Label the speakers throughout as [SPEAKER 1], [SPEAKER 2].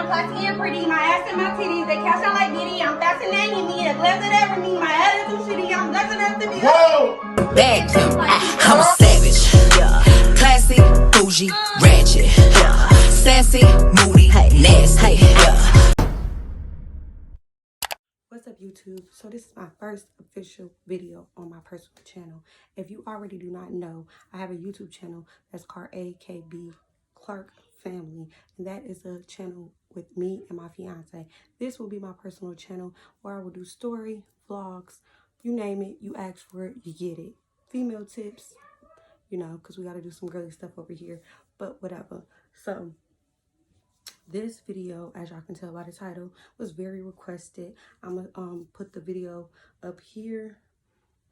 [SPEAKER 1] classy and pretty. My ass and my titties, they cash out like Diddy. I'm fascinating me, a glance at every me. My attitude shitty, I'm blessed enough to be. Whoa!
[SPEAKER 2] Bad I'm a savage, yeah. Classy, bougie, ratchet, yeah. Sassy, moody, nasty, yeah.
[SPEAKER 1] What's up, YouTube? So this is my first official video on my personal channel. If you already do not know, I have a YouTube channel that's called AKB Clark Family, and that is a channel with me and my fiance. This will be my personal channel where I will do story, vlogs, you name it, you ask for it, you get it. Female tips, you know, because we got to do some girly stuff over here, but whatever. So this video, as y'all can tell by the title, was very requested. I'm gonna put the video up here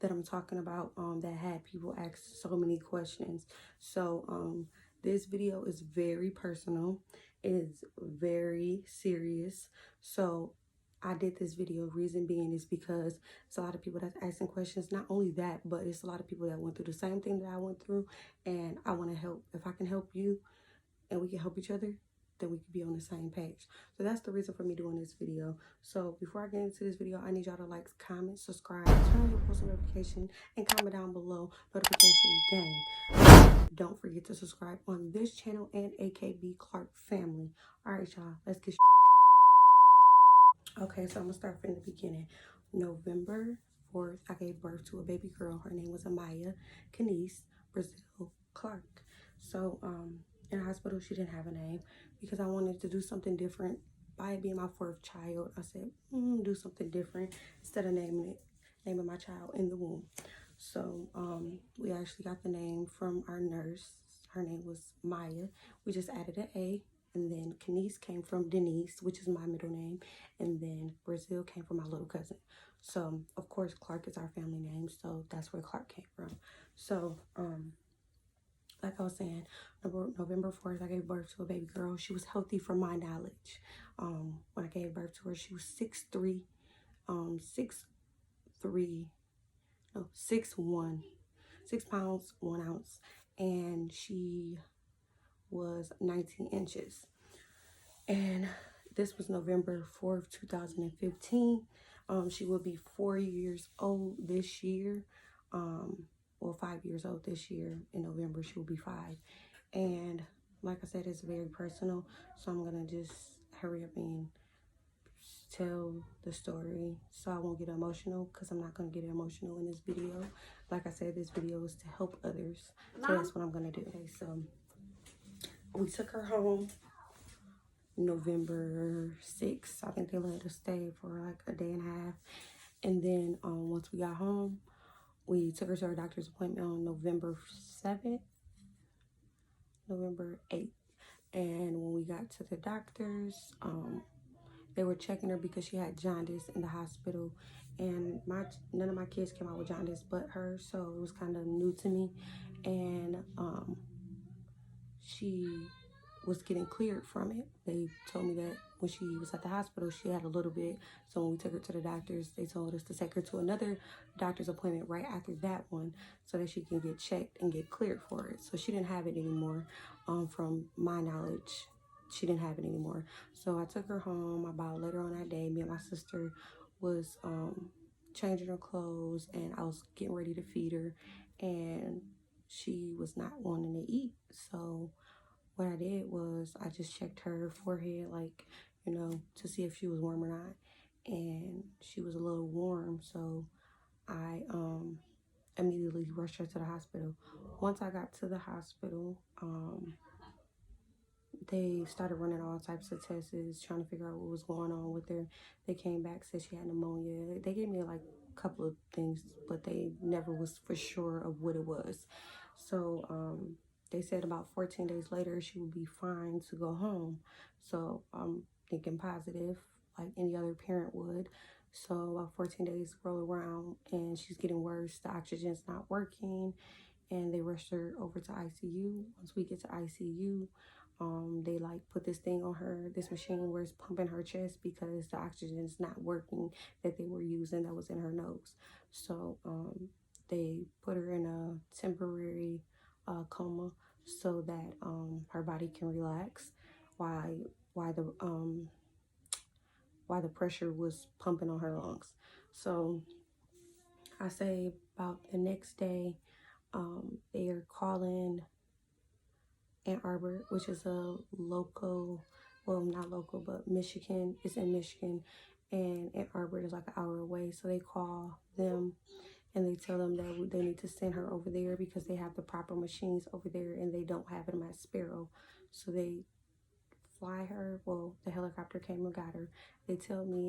[SPEAKER 1] that I'm talking about that had people ask so many questions. So this video is very personal. It is very serious. So I did this video, reason being is because it's a lot of people that's asking questions. Not only that, but it's a lot of people that went through the same thing that I went through, and I want to help. If I can help you and we can help each other, then we could be on the same page. So that's the reason for me doing this video. So before I get into this video, I need y'all to like, comment, subscribe, turn on your post notification, and comment down below notification gang. Don't forget to subscribe on this channel and AKB Clark Family. All right, y'all, let's get okay, so I'm gonna start from the beginning. November 4th, I gave birth to a baby girl. Her name was Amaya Brazil Clark. So in the hospital, she didn't have a name because I wanted to do something different. By it being my 4th child, I said, do something different instead of naming my child in the womb. So we actually got the name from our nurse. Her name was Maya. We just added an A. And then Kenise came from Denise, which is my middle name. And then Brazil came from my little cousin. So, of course, Clark is our family name. So, that's where Clark came from. So, like I was saying, November 4th, I gave birth to a baby girl. She was healthy from my knowledge. When I gave birth to her, she was 6'1", 6 pounds, 1 ounce. And she was 19 inches. And this was November 4th, 2015. She will be 4 years old this year. Well, 5 years old this year. In November, she will be 5. And like I said, it's very personal. So I'm going to just hurry up and tell the story so I won't get emotional, because I'm not going to get emotional in this video. Like I said, this video is to help others. So that's what I'm going to do. Okay, so we took her home November 6th. I think they let us stay for like a day and a half. And then once we got home, we took her to our doctor's appointment on November 7th, November 8th. And when we got to the doctors, they were checking her because she had jaundice in the hospital. And none of my kids came out with jaundice but her, so it was kind of new to me. And she was getting cleared from it. They told me that when she was at the hospital, she had a little bit. So when we took her to the doctors, they told us to take her to another doctor's appointment right after that one so that she can get checked and get cleared for it. So she didn't have it anymore. From my knowledge, she didn't have it anymore. So I took her home. About later on that day, me and my sister was changing her clothes, and I was getting ready to feed her, and she was not wanting to eat. So what I did was I just checked her forehead, like, you know, to see if she was warm or not. And she was a little warm, so I immediately rushed her to the hospital. Once I got to the hospital, they started running all types of tests, trying to figure out what was going on with her. They came back, said she had pneumonia. They gave me like a couple of things, but they never was for sure of what it was. So they said about 14 days later, she would be fine to go home. So I'm thinking positive, like any other parent would. So about 14 days roll around, and she's getting worse. The oxygen's not working, and they rushed her over to ICU. Once we get to ICU, they like put this thing on her, this machine where it's pumping her chest because the oxygen is not working that they were using that was in her nose. So they put her in a temporary coma so that her body can relax while why the pressure was pumping on her lungs. So I say about the next day, they are calling Ann Arbor, which is a local, well, not local, but Michigan. It's in Michigan, and Ann Arbor is like an hour away. So they call them and they tell them that they need to send her over there because they have the proper machines over there and they don't have them at Sparrow. So they fly her. Well, the helicopter came and got her. They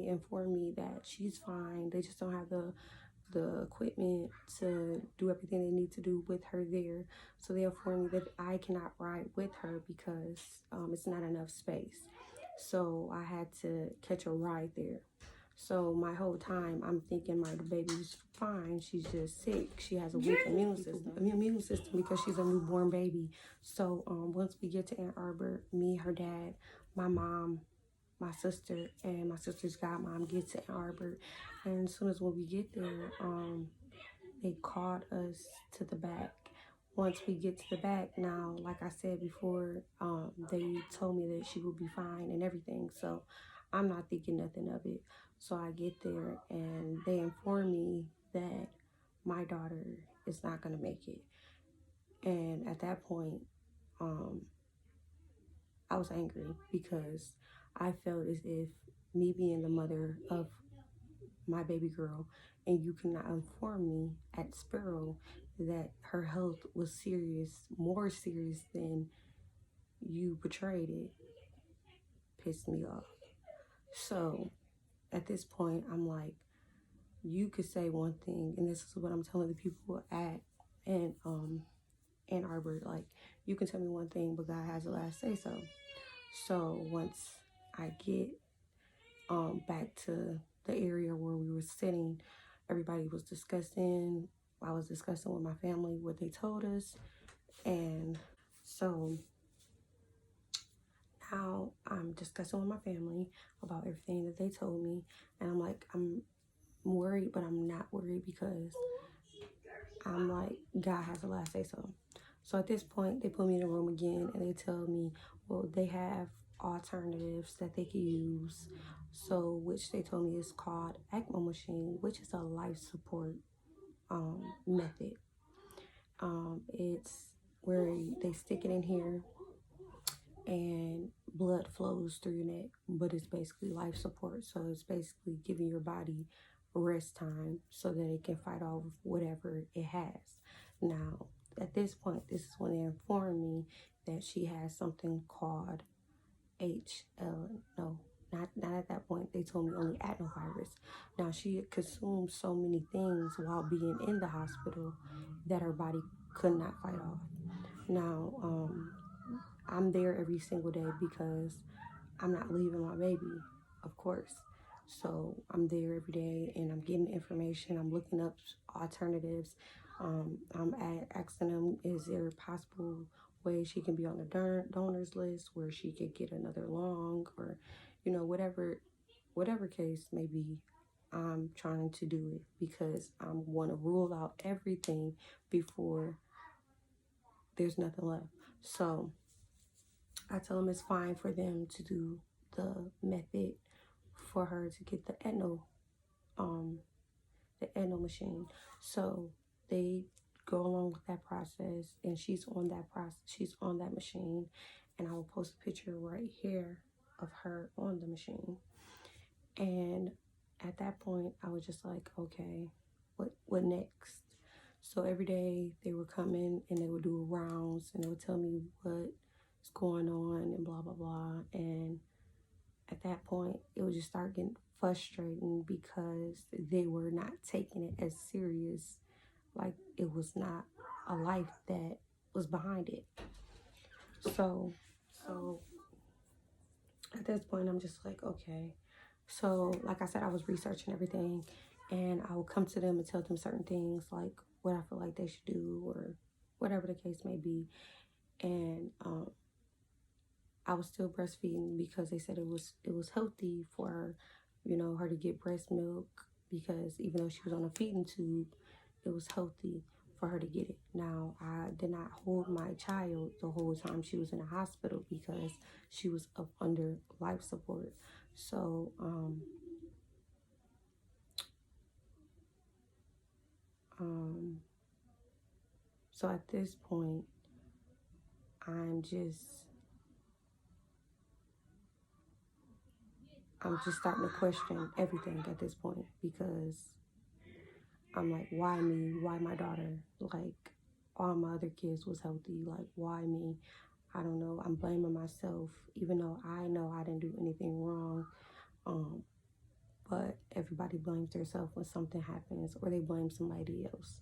[SPEAKER 1] inform me that she's fine. They just don't have the equipment to do everything they need to do with her there. So they inform me that I cannot ride with her because it's not enough space. So I had to catch a ride there. So my whole time I'm thinking the baby's fine. She's just sick. She has a weak immune system because she's a newborn baby. So once we get to Ann Arbor, me, her dad, my mom, my sister, and my sister's godmom get to Ann Arbor. And as soon as when we get there, they called us to the back. Once we get to the back, now, like I said before, they told me that she will be fine and everything. So I'm not thinking nothing of it. So I get there and they inform me that my daughter is not going to make it. And at that point, I was angry because I felt as if me being the mother of my baby girl and you cannot inform me at Sparrow that her health was serious, more serious than you portrayed it, pissed me off. So at this point, I'm like, you could say one thing, and this is what I'm telling the people at Ann Arbor, like, you can tell me one thing, but God has the last say so. So once I get back to the area where we were sitting, everybody was discussing. I was discussing with my family what they told us, and so now I'm discussing with my family about everything that they told me, and I'm like, I'm worried, but I'm not worried because I'm like, God has the last say so. So at this point, they put me in a room again and they tell me, well, they have alternatives that they can use. So, which they told me is called ECMO machine, which is a life support method. It's where they stick it in here and blood flows through your neck, but it's basically life support. So it's basically giving your body rest time so that it can fight off whatever it has. Now, at this point, this is when they informed me that she has something called not at that point. They told me only adenovirus. Now, she had consumed so many things while being in the hospital that her body could not fight off. Now, I'm there every single day because I'm not leaving my baby, of course. So I'm there every day and I'm getting information. I'm looking up alternatives. I'm asking them, is there a possible way she can be on the donors list where she could get another lung, or, you know, whatever case may be. I'm trying to do it because I want to rule out everything before there's nothing left. So I tell them it's fine for them to do the method for her to get the endo machine. So they go along with that process, and she's on that machine, and I will post a picture right here of her on the machine. And at that point, I was just like, okay, what next? So every day they were coming and they would do rounds and they would tell me what's going on and blah blah blah. And at that point, it would just start getting frustrating because they were not taking it as serious, like it was not a life that was behind it. So at this point, I'm just like, okay. So like I said, I was researching everything, and I would come to them and tell them certain things, like what I feel like they should do or whatever the case may be. And I was still breastfeeding because they said it was healthy for her, you know, her to get breast milk, because even though she was on a feeding tube, it was healthy for her to get it. Now, I did not hold my child the whole time she was in the hospital because she was up under life support. So, so at this point, I'm just starting to question everything at this point, because I'm like, why me? Why my daughter? Like, all my other kids was healthy. Like, why me? I don't know. I'm blaming myself, even though I know I didn't do anything wrong. But everybody blames themselves when something happens, or they blame somebody else.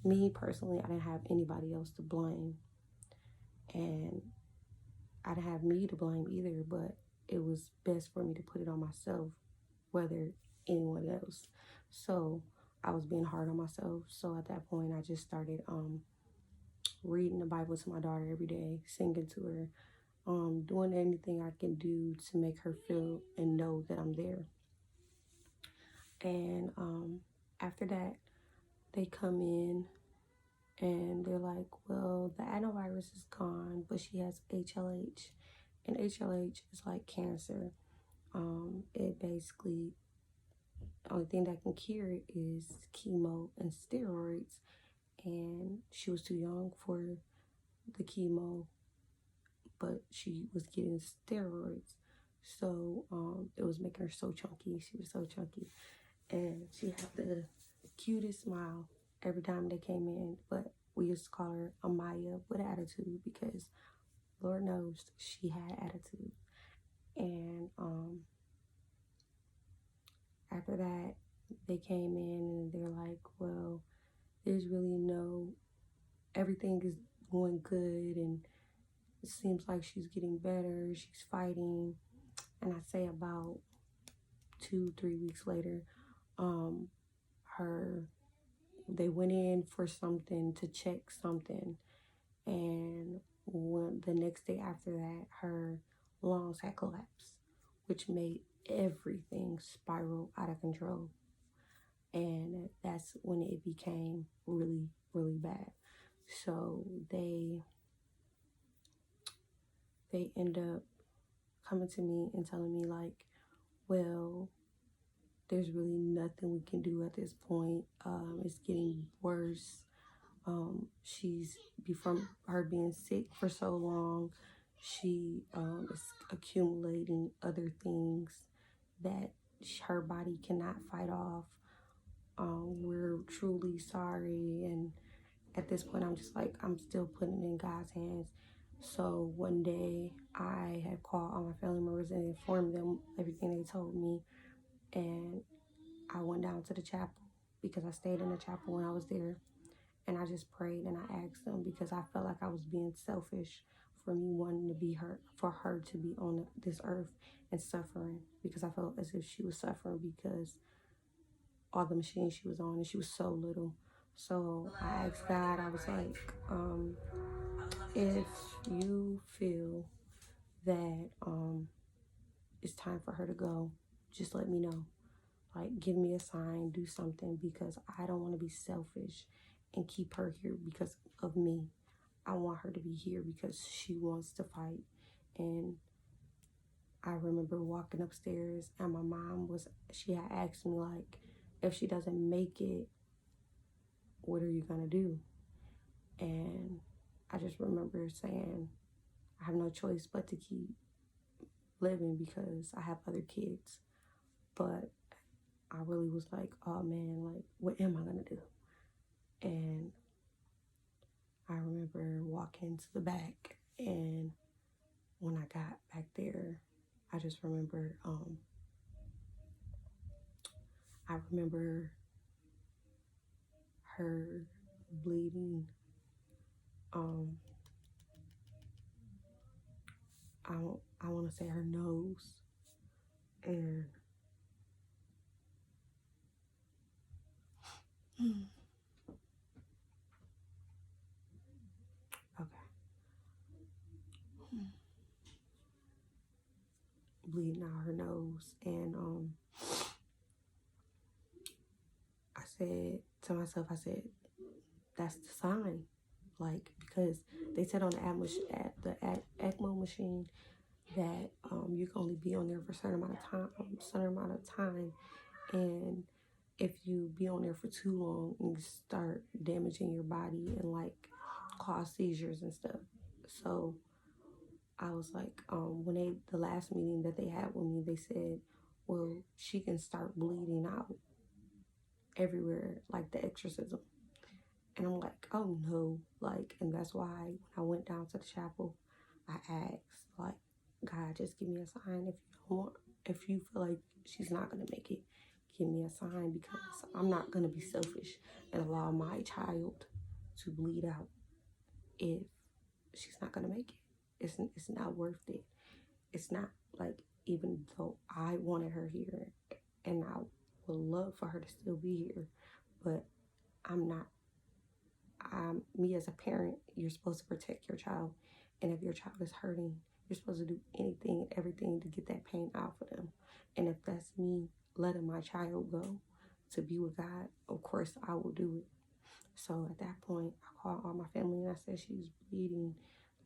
[SPEAKER 1] Me, personally, I didn't have anybody else to blame. And I didn't have me to blame either, but it was best for me to put it on myself, whether anyone else. So I was being hard on myself. So at that point, I just started reading the Bible to my daughter every day, singing to her, doing anything I can do to make her feel and know that I'm there. And after that, they come in and they're like, well, the adenovirus is gone, but she has HLH. And HLH is like cancer. It basically, the only thing that can cure it is chemo and steroids. And she was too young for the chemo, but she was getting steroids. So it was making her so chunky. She was so chunky. And she had the cutest smile every time they came in. But we used to call her Amaya with attitude, because Lord knows she had attitude. And after that, they came in and they're like, well, there's really everything is going good, and it seems like she's getting better, she's fighting. And I say about 2-3 weeks later, they went in for something to check something, and the next day after that, her lungs had collapsed, which made everything spiral out of control. And that's when it became really, really bad. So they end up coming to me and telling me, like, well, there's really nothing we can do at this point. It's getting worse. She's, from her being sick for so long, she is accumulating other things that her body cannot fight off. We're truly sorry. And at this point, I'm just like, I'm still putting it in God's hands. So one day I had called all my family members and informed them everything they told me. And I went down to the chapel, because I stayed in the chapel when I was there. And I just prayed and I asked them, because I felt like I was being selfish for me wanting to be her, for her to be on this earth and suffering, because I felt as if she was suffering because all the machines she was on, and she was so little. So I asked God, I was like, if you feel that it's time for her to go, just let me know. Like, give me a sign, do something, because I don't want to be selfish and keep her here because of me. I want her to be here because she wants to fight. And I remember walking upstairs, and my mom she had asked me, like, if she doesn't make it, what are you gonna do? And I just remember saying, I have no choice but to keep living because I have other kids. But I really was like, oh man, like, what am I gonna do? And I remember walking to the back, and when I got back there, I just remember, her bleeding. I want to say her nose, and okay, bleeding out her nose. And I said to myself, I said, that's the sign. Like, because they said on the ECMO machine that you can only be on there for a certain amount of time, and if you be on there for too long, you start damaging your body and like cause seizures and stuff. So I was like, when the last meeting that they had with me, they said, well, she can start bleeding out everywhere, like the exorcism. And I'm like, oh no, like, and that's why when I went down to the chapel, I asked, like, God, just give me a sign if you feel like she's not gonna make it, give me a sign, because I'm not gonna be selfish and allow my child to bleed out if she's not gonna make it. It's not worth it. It's not, like, even though I wanted her here and I would love for her to still be here, but I'm not. Me as a parent, you're supposed to protect your child, and if your child is hurting, you're supposed to do anything and everything to get that pain out for them. And if that's me letting my child go to be with God, of course I will do it. So at that point, I called all my family and I said, she's bleeding,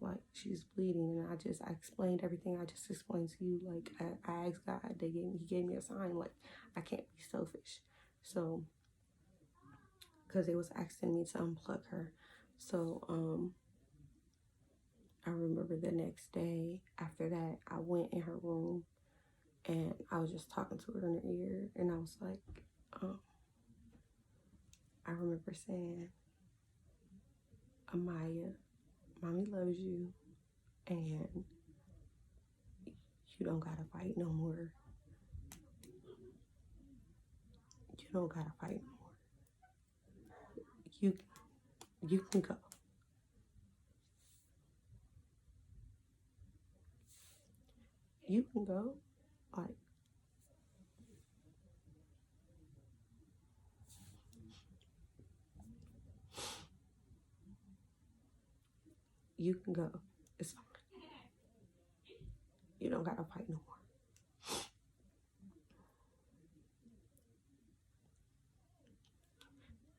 [SPEAKER 1] and I explained everything I just explained to you. Like, I asked God, he gave me a sign, like, I can't be selfish. So because they was asking me to unplug her. So I remember the next day after that, I went in her room and I was just talking to her in her ear, and I was like, I remember saying, Amaya, mommy loves you, and you don't gotta fight no more. You don't gotta fight no more. You can go. You can go. Like, you can go. It's fine. You don't gotta fight no more.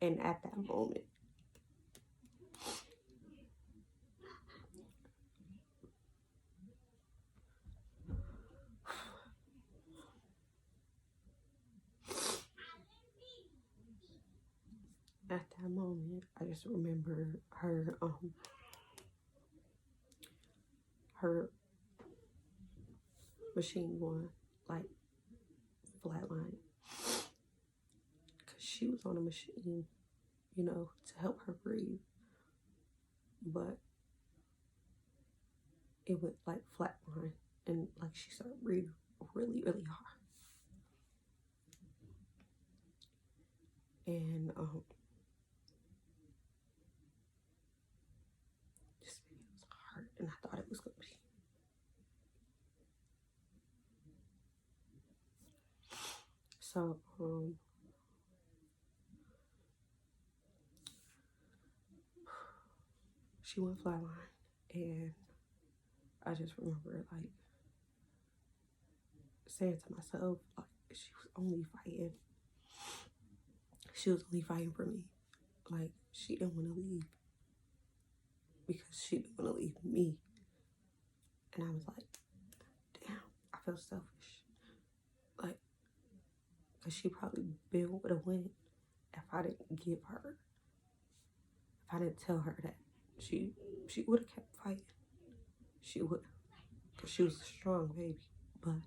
[SPEAKER 1] And at that moment, I just remember her machine going like flatline, because she was on a machine, to help her breathe, but it went like flatline, and like she started breathing really, really hard. And this video was hard, and I thought it was gonna be. So she went flatline, and I just remember like saying to myself, like, she was only fighting for me. Like, she didn't want to leave because she didn't want to leave me. And I was like, damn, I feel selfish. Like, because she probably would have went if I didn't tell her that she would have kept fighting. She would, because she was a strong baby. But alright,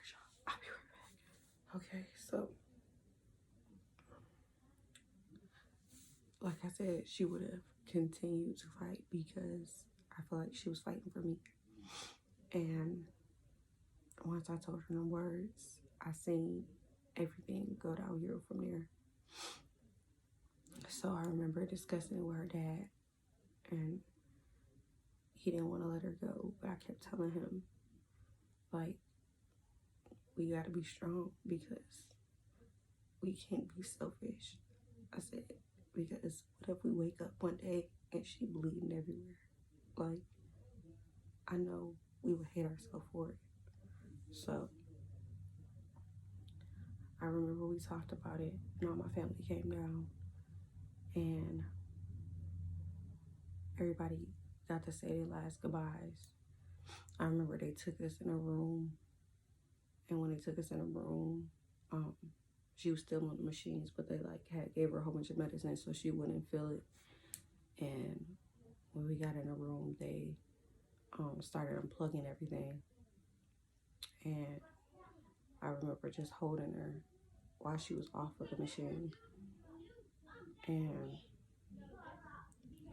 [SPEAKER 1] y'all, I'll be right back. Okay, so like I said, she would have continued to fight because I feel like she was fighting for me. And once I told her the words, I seen everything go downhill from there. So I remember discussing with her dad, and he didn't want to let her go, but I kept telling him, like, we gotta be strong because we can't be selfish. I said, because what if we wake up one day and she bleeding everywhere? Like, I know we would hate ourselves for it. So I remember we talked about it, and all my family came down, and everybody got to say their last goodbyes. I remember they took us in a room, and when they took us in a room, she was still on the machines, but they gave her a whole bunch of medicine so she wouldn't feel it. And when we got in a room, they started unplugging everything, and I remember just holding her while she was off of the machine. And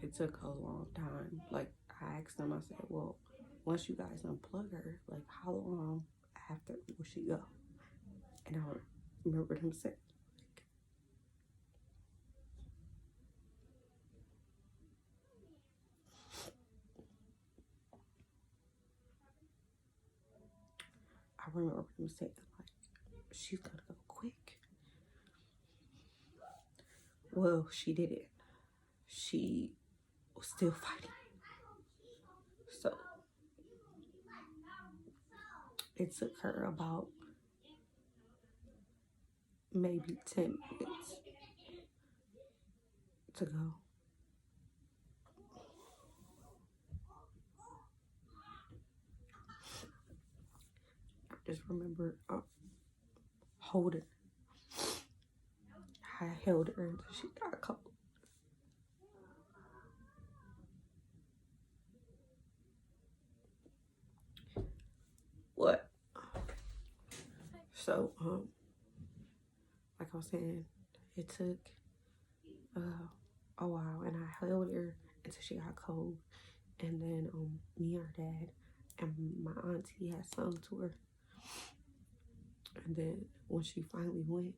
[SPEAKER 1] it took a long time. Like, I asked them, I said, well, once you guys unplug her, like, how long after will she go? And I remember them saying, like, she's gonna go quick. Well, she didn't. She was still fighting. So it took her about maybe 10 minutes to go. I just remember holding. I held her until she got cold. What? So, like I was saying, it took a while, and I held her until she got cold. And then me and her dad and my auntie had sung to her. And then when she finally went,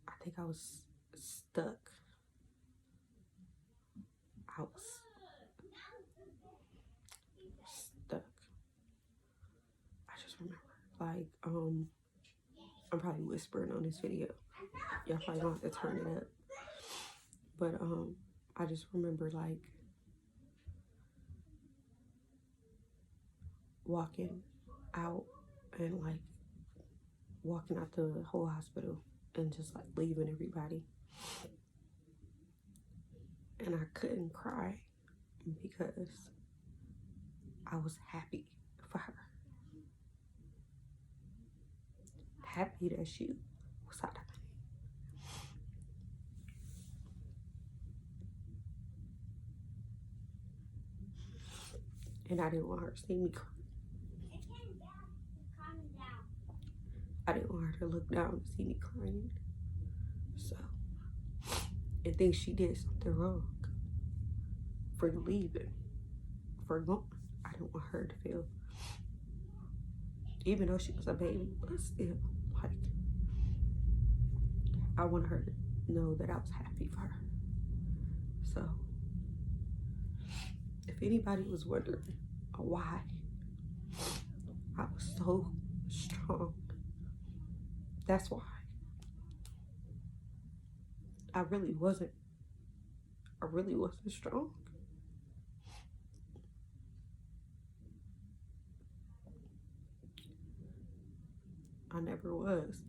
[SPEAKER 1] I think I was stuck. I was stuck. I just remember, like, I'm probably whispering on this video. Y'all probably gonna have to turn it up. But I just remember, like, walking out and, like, walking out the whole hospital and just, like, leaving everybody. And I couldn't cry because I was happy for her. Happy that she was out of pain. And I didn't want her to see me cry. I didn't want her to look down and see me crying. So, and think she did something wrong for leaving, for going. I didn't want her to feel, even though she was a baby, but still, like, I wanted her to know that I was happy for her. So, if anybody was wondering why I was so strong, that's why. I really wasn't strong. I never was.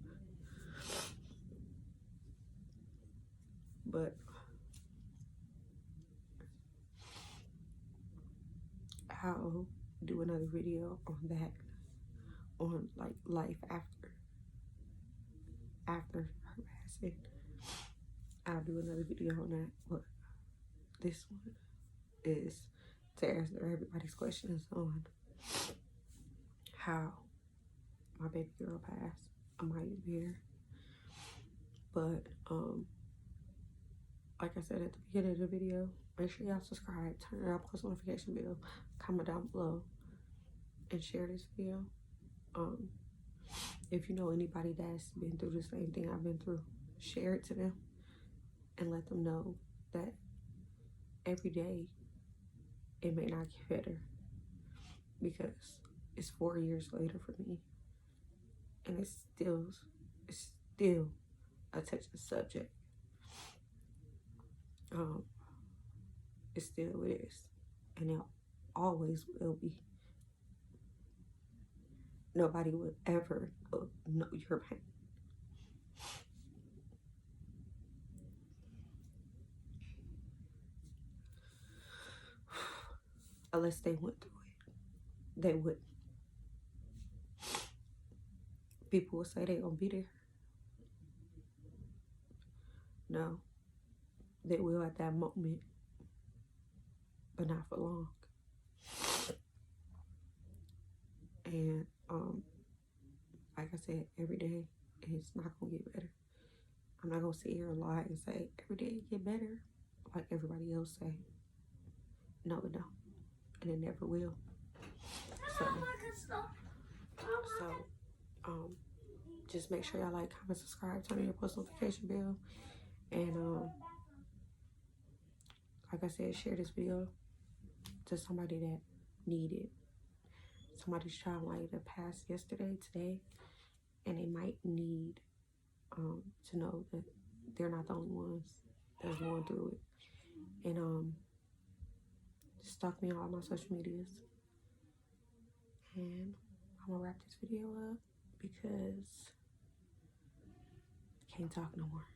[SPEAKER 1] But I'll do another video on that, on, like, life after her passing. I'll do another video on that, but this one is to answer everybody's questions on how my baby girl passed, Amaya Bear. But like I said at the beginning of the video, make sure y'all subscribe, turn on post notification bell, comment down below, and share this video. If you know anybody that's been through the same thing I've been through, share it to them and let them know that every day it may not get better, because it's 4 years later for me, and it's still a touchy subject. It still is, and it always will be. nobody would ever know your pain. Unless they went through it, they wouldn't. People will say they gonna be there. No, they will at that moment, but not for long. And like I said, every day it's not gonna get better. I'm not gonna sit here and lie and say every day it get better like everybody else say. No, it don't, and it never will. So just make sure y'all like, comment, subscribe, turn on your post notification bell, and like I said, share this video to somebody that need it. Somebody's trying like to pass yesterday, today, and they might need to know that they're not the only ones that's going through it. And just stalk me on all my social medias. And I'm gonna wrap this video up because I can't talk no more.